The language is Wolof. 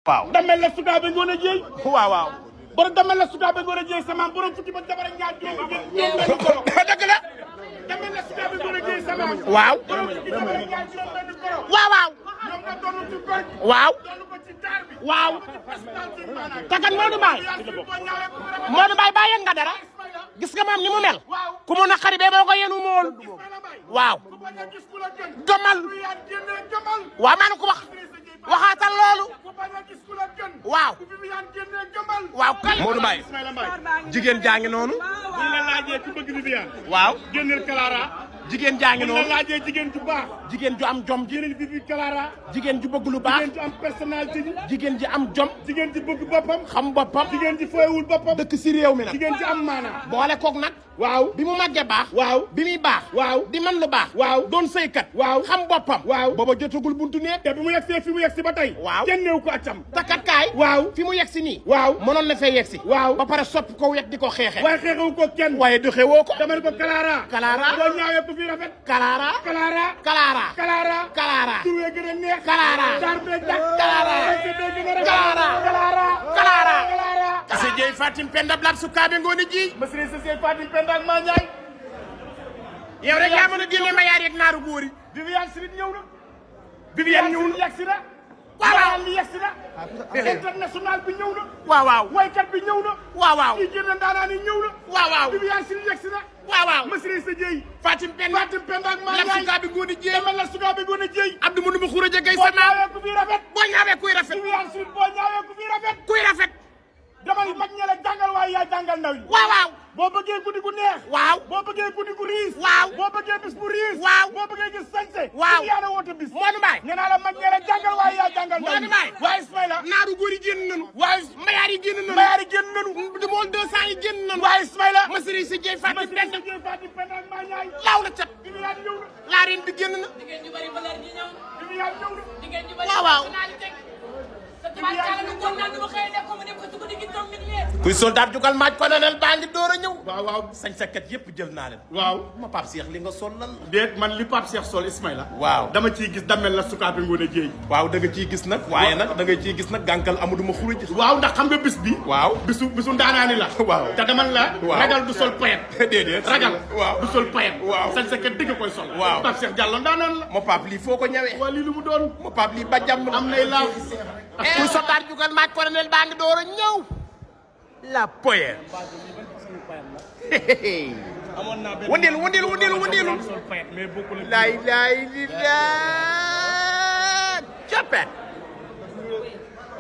waaw damel la sukaabe ngoone jeey waaw waaw borom damel la sukaabe ngoone jeey sama borom fukki ba jabar ak ñaar juróom benn koro dëgg la damel la sukaabe ngoone jeey sama waaw borom fukki jabar ak ñaar juróom benn koro waaw waaw ñoom nga doon ci góor waaw doon ko ci taar bi waaw takat Modou Mbaye bàyyi nga dara gis nga moom ni mu mel ku mu naqari bee boo ko yenu mool waaw gëmal waaw maa ko wax waxaatal loolu waaw waaw kay Modou Mbaye jigéen jaa ngi noonu bu la laajee ku bëgg Viviane waaw génneel Clara jigéen jaa ngi bu la noonu laajee jigéen ju baax jigéen ju am jom génneel Vivi Clara jigéen ju bëgg lu baax jigéen ju am personnalité ji jigéen ji am jom jigéen ji bëgg boppam xam boppam jigéen ji fooyewul boppam dëkk si réew mi nag jigéen ji am maanaam boole koog nag waaw bi mu màggee baax waaw bi muy baax waaw di man lu baax waaw doon sëykat waaw xam boppam waaw booba jotagul buntu néeg te bi mu yegsee fi mu yegsi ba tey waaw kenn néew ko accam takat kaay waaw fi mu yegsi nii waaw mënoon na fee yegsi waaw ba pare soppi ko wet di ko xeexe waaye xeexewu ko kenn waaye doxewoo ko dama ne ko Clara Clara boo ñaawee ku fi rafet Clara Clara Clara Clara Clara tuwee gën a neex Clara dar bee jak Clara Clara Clara Clara Clara kase jeey Fatim Penda Blab sukaabe ngoone ji Masri Sese Fatim Penda ak Ma Ndiaye yow rek yaa mën a génne mayaar yeeg naaru góor yi Viviane Chidid ñëw na Viviane ñëw na yegsi na waaw waaw li yegsi na international bi ñëw na waaw waaw waykat bi ñëw na waaw waaw kii génn ndaanaan yi ñëw na waaw waaw Viviane Chidid yegsi na waaw waaw Masri Sese Jeey Fatim Penda Fatim Penda ak Ma Blab Ndiaye sukaabe ngoone ji dama la sukaabe ngoone jeey Abdou Mënu mu xuraja gay boo sa maam ñaawee ku fi rafet boo ñaawee kuy rafet Viviane Chidid boo ñaawee ku fi rafet kuy rafet dama mag ñe la jàngal waaye yaa jàngal ndaw yi waaw waaw boo bëggee guddi gu neex waaw boo bëggee guddi gu riis waaw boo bëggee bis bu riis waaw boo bëggee gis sañse waaw Viviane woote bis Modou Mbaye nee naa la mag ñe la jàngal waaye yaa jàngal ndaw Modou Mbaye waaye Ismaïla naaru góor yi génn nañu waaye mayaar yi génn nañu mayaar yi génn nanu du mool 200 yi génn nañu waaye Ismaïla Masri si jeey Fatim Penda Fatim Penda ak Ma Ndiaye laaw la cat Viviane ñëw na laa reen bi génn na Viviane ñëw na waaw waaw kuy soldat jugal maaj colonel baa ngi door a ñëw waaw waaw sañ sakat yëpp jël naa leen waaw ma Pape Cheikh li nga sol lan déet man li Pape Cheikh sol Ismaïla waaw dama ciy gis damel la sukaabe ngoone jeey waaw da nga ciy gis nag waaye nag da nga ciy gis nag gànkal amadou ma xuruj waaw ndax xam nga bis bi waaw bisu ndaanaani la waaw te dama la waaw ragal du sol payet déedéet ragal waaw du sol payet waaw sañ sa kër digg koy sol waaw Pape Cheikh Diallo ndaanaan la ma Pape lii foo ko ñëwee waa lii lu mu doon ma Pape lii ba jàmm am nay laaw kuy soldat jugal maaj colonel baa ngi door a ñëw la poye wëndeelu wëndeelu wëndeelu wëndeelu sol payet mais bokkul laay laay li laa capet